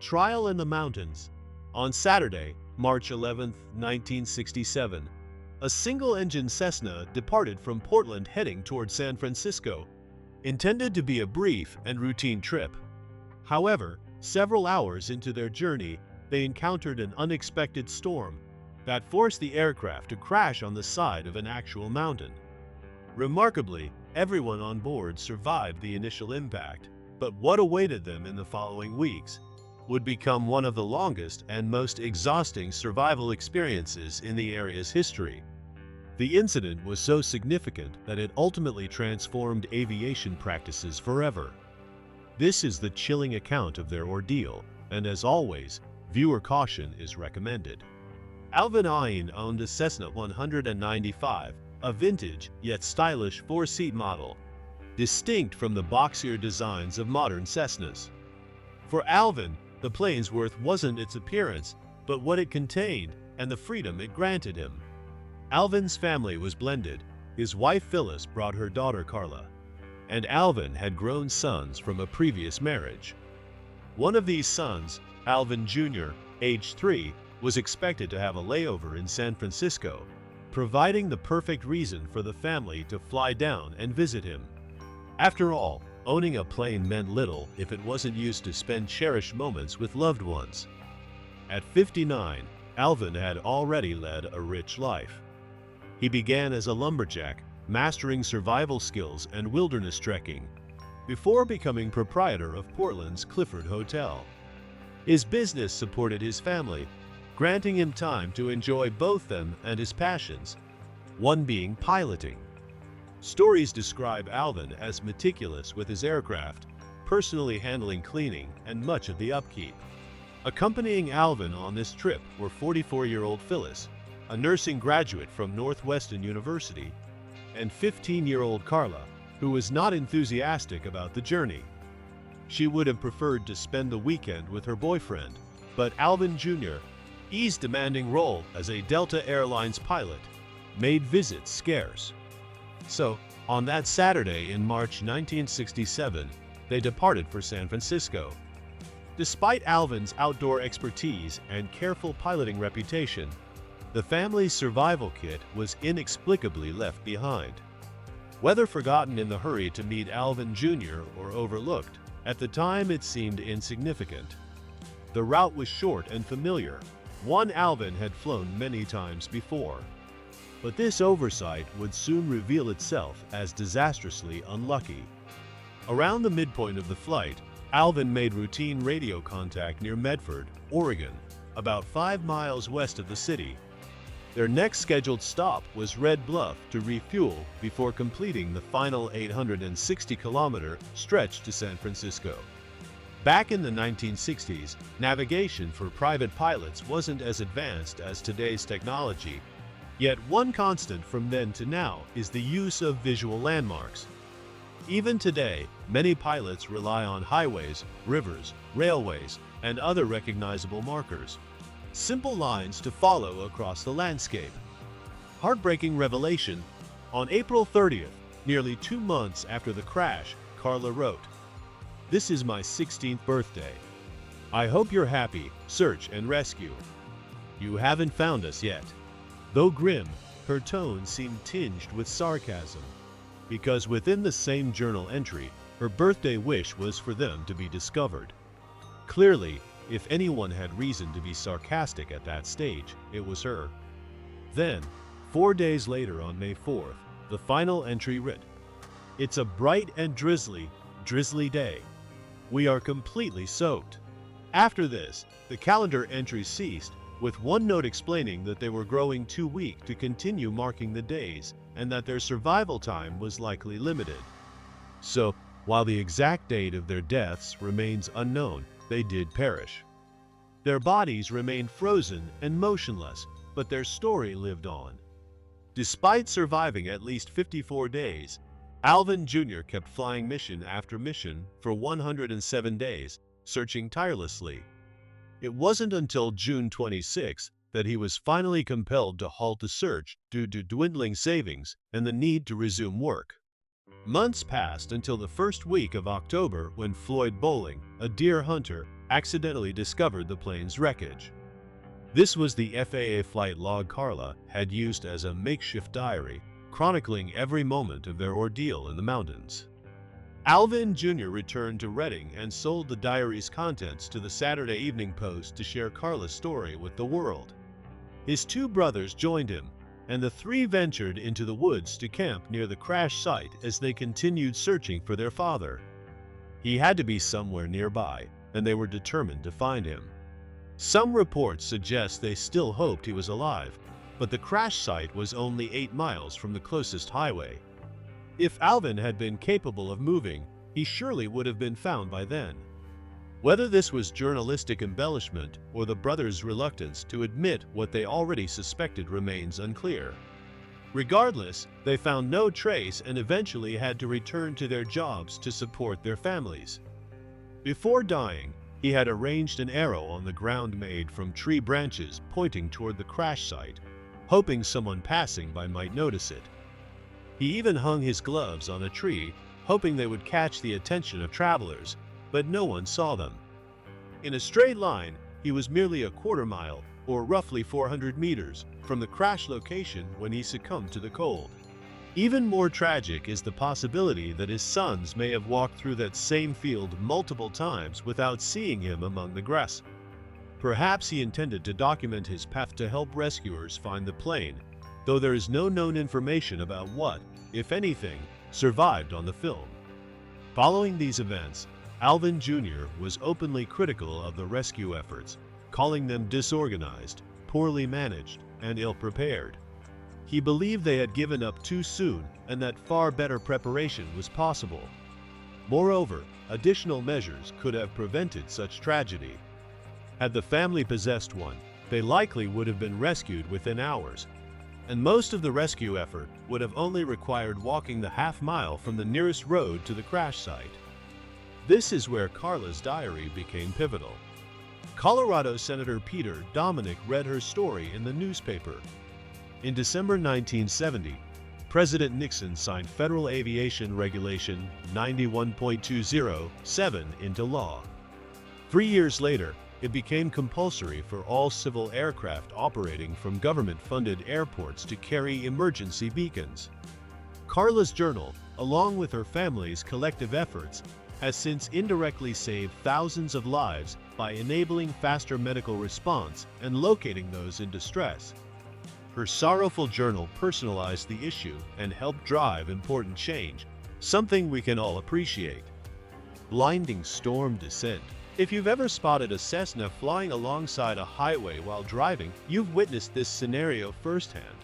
Trial in the Mountains. On Saturday, March 11, 1967, a single-engine Cessna departed from Portland heading toward San Francisco, intended to be a brief and routine trip. However, several hours into their journey, they encountered an unexpected storm that forced the aircraft to crash on the side of an actual mountain. Remarkably, everyone on board survived the initial impact, but what awaited them in the following weeks would become one of the longest and most exhausting survival experiences in the area's history. The incident was so significant that it ultimately transformed aviation practices forever. This is the chilling account of their ordeal, and as always, viewer caution is recommended. Alvin Ain owned a Cessna 195, a vintage yet stylish four-seat model, distinct from the boxier designs of modern Cessnas. For Alvin, the plane's worth wasn't its appearance, but what it contained and the freedom it granted him. Alvin's family was blended. His wife Phyllis brought her daughter Carla, and Alvin had grown sons from a previous marriage. One of these sons, Alvin Jr., age 3, was expected to have a layover in San Francisco, providing the perfect reason for the family to fly down and visit him. After all, owning a plane meant little if it wasn't used to spend cherished moments with loved ones. At 59, Alvin had already led a rich life. He began as a lumberjack, mastering survival skills and wilderness trekking, before becoming proprietor of Portland's Clifford Hotel. His business supported his family, granting him time to enjoy both them and his passions, one being piloting. Stories describe Alvin as meticulous with his aircraft, personally handling cleaning and much of the upkeep. Accompanying Alvin on this trip were 44-year-old Phyllis, a nursing graduate from Northwestern University, and 15-year-old Carla, who was not enthusiastic about the journey. She would have preferred to spend the weekend with her boyfriend, but Alvin Jr., his demanding role as a Delta Airlines pilot, made visits scarce. So, on that Saturday in March 1967, they departed for San Francisco. Despite Alvin's outdoor expertise and careful piloting reputation, the family's survival kit was inexplicably left behind. Whether forgotten in the hurry to meet Alvin Jr. or overlooked, at the time it seemed insignificant. The route was short and familiar, one Alvin had flown many times before. But this oversight would soon reveal itself as disastrously unlucky. Around the midpoint of the flight, Alvin made routine radio contact near Medford, Oregon, about 5 miles west of the city. Their next scheduled stop was Red Bluff to refuel before completing the final 860-kilometer stretch to San Francisco. Back in the 1960s, navigation for private pilots wasn't as advanced as today's technology. Yet one constant from then to now is the use of visual landmarks. Even today, many pilots rely on highways, rivers, railways, and other recognizable markers. Simple lines to follow across the landscape. Heartbreaking revelation. On April 30th, nearly 2 months after the crash, Carla wrote, "This is my 16th birthday. I hope you're happy, search and rescue. You haven't found us yet." Though grim, her tone seemed tinged with sarcasm, because within the same journal entry, her birthday wish was for them to be discovered. Clearly, if anyone had reason to be sarcastic at that stage, it was her. Then, 4 days later on May 4th, the final entry read, "It's a bright and drizzly day. We are completely soaked." After this, the calendar entries ceased, with one note explaining that they were growing too weak to continue marking the days and that their survival time was likely limited. So, while the exact date of their deaths remains unknown, they did perish. Their bodies remained frozen and motionless, but their story lived on. Despite surviving at least 54 days, Alvin Jr. kept flying mission after mission for 107 days, searching tirelessly. It wasn't until June 26 that he was finally compelled to halt the search due to dwindling savings and the need to resume work. Months passed until the first week of October when Floyd Bowling, a deer hunter, accidentally discovered the plane's wreckage. This was the FAA flight log Carla had used as a makeshift diary, chronicling every moment of their ordeal in the mountains. Alvin Jr. returned to Redding and sold the diary's contents to the Saturday Evening Post to share Carla's story with the world. His two brothers joined him, and the three ventured into the woods to camp near the crash site as they continued searching for their father. He had to be somewhere nearby, and they were determined to find him. Some reports suggest they still hoped he was alive, but the crash site was only 8 miles from the closest highway. If Alvin had been capable of moving, he surely would have been found by then. Whether this was journalistic embellishment or the brothers' reluctance to admit what they already suspected remains unclear. Regardless, they found no trace and eventually had to return to their jobs to support their families. Before dying, he had arranged an arrow on the ground made from tree branches pointing toward the crash site, hoping someone passing by might notice it. He even hung his gloves on a tree, hoping they would catch the attention of travelers, but no one saw them. In a straight line, he was merely a quarter mile, or roughly 400 meters, from the crash location when he succumbed to the cold. Even more tragic is the possibility that his sons may have walked through that same field multiple times without seeing him among the grass. Perhaps he intended to document his path to help rescuers find the plane, though there is no known information about what, if anything, survived on the film. Following these events, Alvin Jr. was openly critical of the rescue efforts, calling them disorganized, poorly managed, and ill-prepared. He believed they had given up too soon and that far better preparation was possible. Moreover, additional measures could have prevented such tragedy. Had the family possessed one, they likely would have been rescued within hours, and most of the rescue effort would have only required walking the half-mile from the nearest road to the crash site. This is where Carla's diary became pivotal. Colorado Senator Peter Dominic read her story in the newspaper. In December 1970, President Nixon signed Federal Aviation Regulation 91.207 into law. 3 years later, it became compulsory for all civil aircraft operating from government-funded airports to carry emergency beacons. Carla's journal, along with her family's collective efforts, has since indirectly saved thousands of lives by enabling faster medical response and locating those in distress. Her sorrowful journal personalized the issue and helped drive important change, something we can all appreciate. Blinding storm descent. If you've ever spotted a Cessna flying alongside a highway while driving, you've witnessed this scenario firsthand.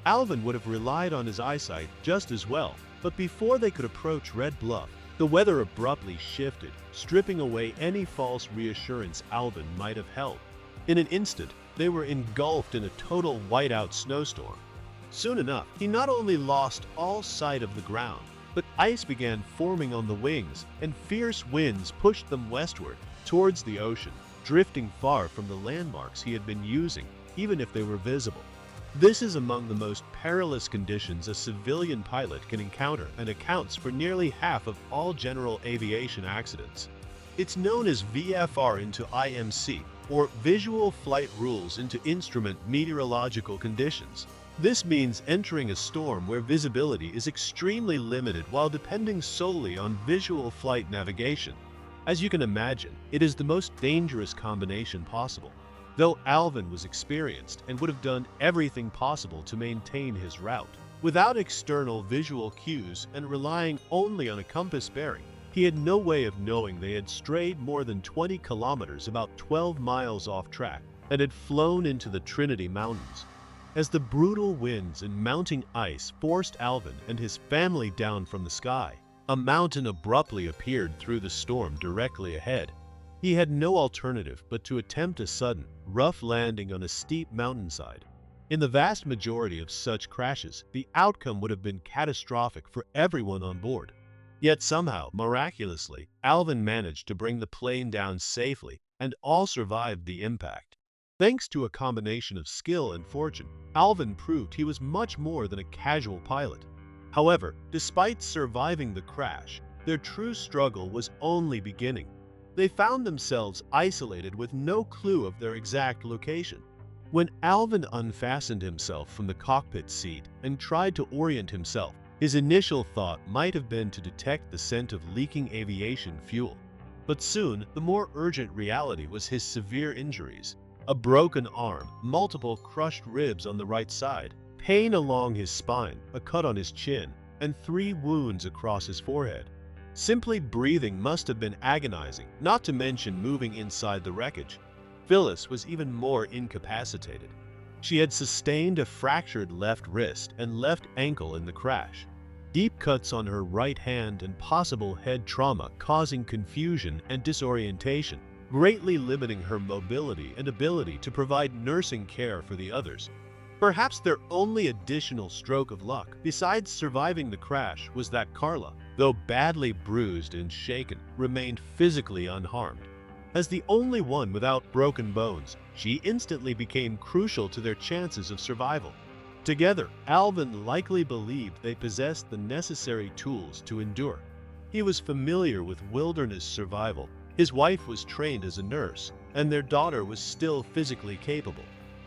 Alvin would have relied on his eyesight just as well, but before they could approach Red Bluff, the weather abruptly shifted, stripping away any false reassurance Alvin might have held. In an instant, they were engulfed in a total whiteout snowstorm. Soon enough, he not only lost all sight of the ground, but ice began forming on the wings, and fierce winds pushed them westward, towards the ocean, drifting far from the landmarks he had been using, even if they were visible. This is among the most perilous conditions a civilian pilot can encounter and accounts for nearly half of all general aviation accidents. It's known as VFR into IMC, or Visual Flight Rules into Instrument Meteorological Conditions. This means entering a storm where visibility is extremely limited while depending solely on visual flight navigation. As you can imagine, it is the most dangerous combination possible. Though Alvin was experienced and would have done everything possible to maintain his route, without external visual cues and relying only on a compass bearing, he had no way of knowing they had strayed more than 20 kilometers, about 12 miles off track, and had flown into the Trinity Mountains. As the brutal winds and mounting ice forced Alvin and his family down from the sky, a mountain abruptly appeared through the storm directly ahead. He had no alternative but to attempt a sudden, rough landing on a steep mountainside. In the vast majority of such crashes, the outcome would have been catastrophic for everyone on board. Yet somehow, miraculously, Alvin managed to bring the plane down safely, and all survived the impact. Thanks to a combination of skill and fortune, Alvin proved he was much more than a casual pilot. However, despite surviving the crash, their true struggle was only beginning. they found themselves isolated with no clue of their exact location. When Alvin unfastened himself from the cockpit seat and tried to orient himself, his initial thought might have been to detect the scent of leaking aviation fuel. But soon, the more urgent reality was his severe injuries. A broken arm, multiple crushed ribs on the right side, pain along his spine, a cut on his chin, and 3 wounds across his forehead. Simply breathing must have been agonizing, not to mention moving inside the wreckage. Phyllis was even more incapacitated. She had sustained a fractured left wrist and left ankle in the crash. Deep cuts on her right hand and possible head trauma causing confusion and disorientation, greatly limiting her mobility and ability to provide nursing care for the others. Perhaps their only additional stroke of luck, besides surviving the crash, was that Carla, though badly bruised and shaken, remained physically unharmed. As the only one without broken bones, she instantly became crucial to their chances of survival. Together, Alvin likely believed they possessed the necessary tools to endure. He was familiar with wilderness survival, his wife was trained as a nurse, and their daughter was still physically capable.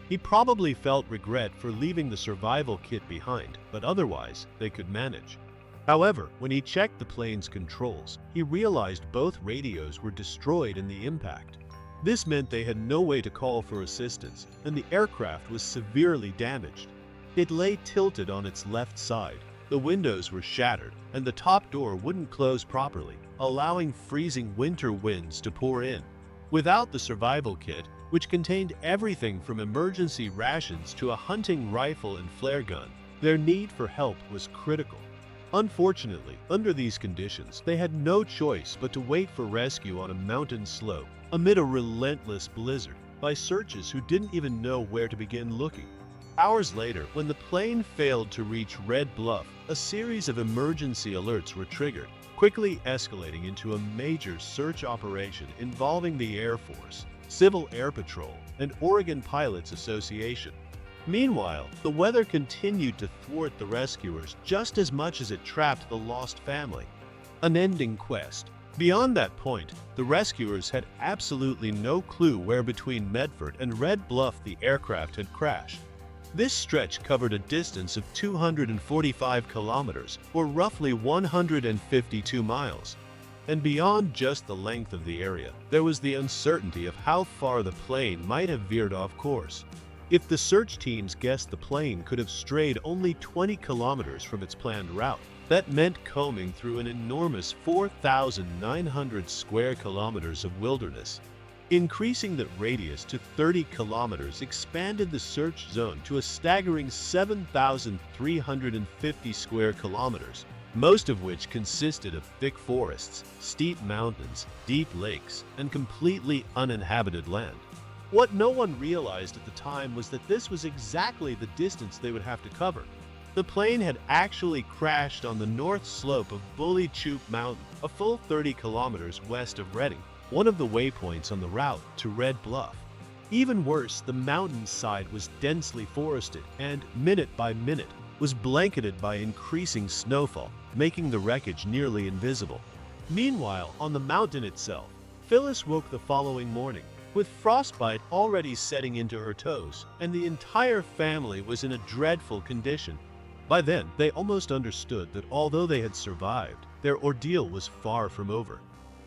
He probably felt regret for leaving the survival kit behind, but otherwise, they could manage. However, when he checked the plane's controls, he realized both radios were destroyed in the impact. This meant they had no way to call for assistance, and the aircraft was severely damaged. It lay tilted on its left side, the windows were shattered, and the top door wouldn't close properly, allowing freezing winter winds to pour in. Without the survival kit, which contained everything from emergency rations to a hunting rifle and flare gun, their need for help was critical. Unfortunately, under these conditions, they had no choice but to wait for rescue on a mountain slope, amid a relentless blizzard, by searchers who didn't even know where to begin looking. Hours later, when the plane failed to reach Red Bluff, a series of emergency alerts were triggered, quickly escalating into a major search operation involving the Air Force, Civil Air Patrol, and Oregon Pilots Association. Meanwhile, the weather continued to thwart the rescuers just as much as it trapped the lost family. Unending Quest. Beyond that point, the rescuers had absolutely no clue where between Medford and Red Bluff the aircraft had crashed. This stretch covered a distance of 245 kilometers, or roughly 152 miles. And beyond just the length of the area, there was the uncertainty of how far the plane might have veered off course. If the search teams guessed the plane could have strayed only 20 kilometers from its planned route, that meant combing through an enormous 4,900 square kilometers of wilderness. Increasing the radius to 30 kilometers expanded the search zone to a staggering 7,350 square kilometers, most of which consisted of thick forests, steep mountains, deep lakes, and completely uninhabited land. What no one realized at the time was that this was exactly the distance they would have to cover. The plane had actually crashed on the north slope of Bully Choop Mountain, a full 30 kilometers west of Redding, one of the waypoints on the route to Red Bluff. Even worse, the mountainside was densely forested and, minute by minute, was blanketed by increasing snowfall, making the wreckage nearly invisible. Meanwhile, on the mountain itself, Phyllis woke the following morning, with frostbite already setting into her toes, and the entire family was in a dreadful condition. By then, they almost understood that although they had survived, their ordeal was far from over.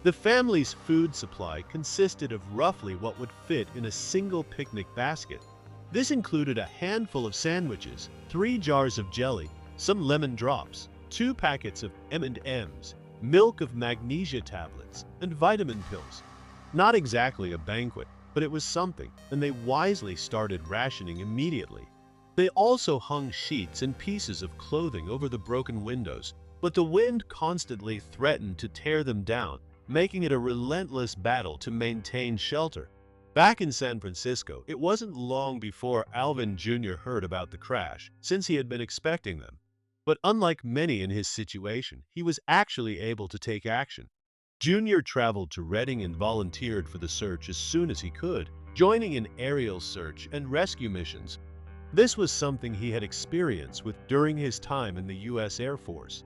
The family's food supply consisted of roughly what would fit in a single picnic basket. This included a handful of sandwiches, 3 jars of jelly, some lemon drops, 2 packets of M&Ms, milk of magnesia tablets, and vitamin pills. Not exactly a banquet, but it was something, and they wisely started rationing immediately. They also hung sheets and pieces of clothing over the broken windows, but the wind constantly threatened to tear them down, making it a relentless battle to maintain shelter. Back in San Francisco, it wasn't long before Alvin Jr. heard about the crash, since he had been expecting them. But unlike many in his situation, he was actually able to take action. Jr. traveled to Redding and volunteered for the search as soon as he could, joining in aerial search and rescue missions. This was something he had experience with during his time in the U.S. Air Force.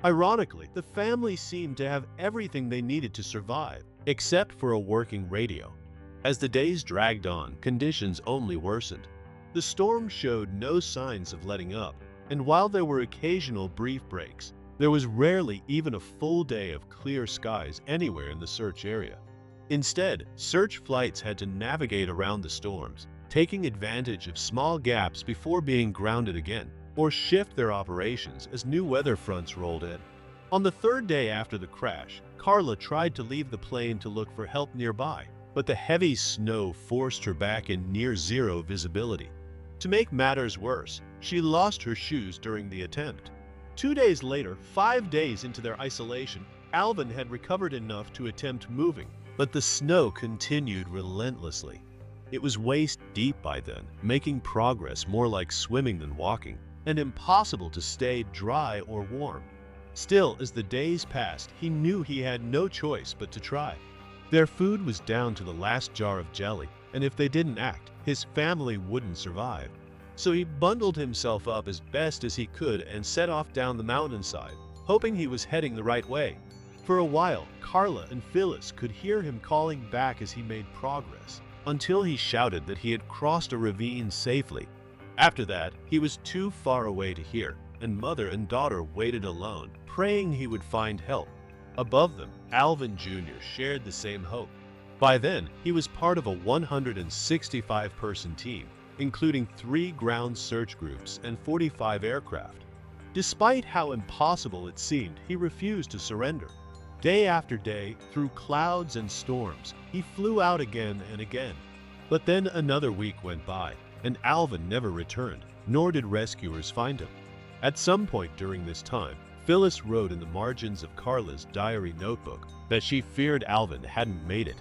Ironically, the family seemed to have everything they needed to survive, except for a working radio. As the days dragged on, conditions only worsened. The storm showed no signs of letting up, and while there were occasional brief breaks, there was rarely even a full day of clear skies anywhere in the search area. Instead, search flights had to navigate around the storms, taking advantage of small gaps before being grounded again, or shift their operations as new weather fronts rolled in. On the third day after the crash, Carla tried to leave the plane to look for help nearby, but the heavy snow forced her back in near-zero visibility. To make matters worse, she lost her shoes during the attempt. 2 days later, 5 days into their isolation, Alvin had recovered enough to attempt moving, but the snow continued relentlessly. It was waist-deep by then, making progress more like swimming than walking, and impossible to stay dry or warm. Still, as the days passed, he knew he had no choice but to try. Their food was down to the last jar of jelly, and if they didn't act, his family wouldn't survive. So he bundled himself up as best as he could and set off down the mountainside, hoping he was heading the right way. For a while, Carla and Phyllis could hear him calling back as he made progress, until he shouted that he had crossed a ravine safely. After that, he was too far away to hear, and mother and daughter waited alone, praying he would find help. Above them, Alvin Jr. shared the same hope. By then, he was part of a 165-person team, including 3 ground search groups and 45 aircraft. Despite how impossible it seemed, he refused to surrender. Day after day, through clouds and storms, he flew out again and again. But then another week went by, and Alvin never returned, nor did rescuers find him. At some point during this time, Phyllis wrote in the margins of Carla's diary notebook that she feared Alvin hadn't made it.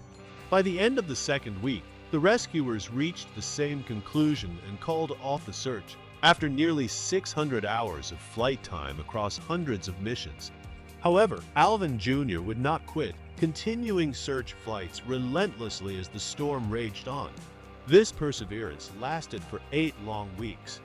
By the end of the second week, the rescuers reached the same conclusion and called off the search after nearly 600 hours of flight time across hundreds of missions. However, Alvin Jr. would not quit, continuing search flights relentlessly as the storm raged on. This perseverance lasted for 8 long weeks,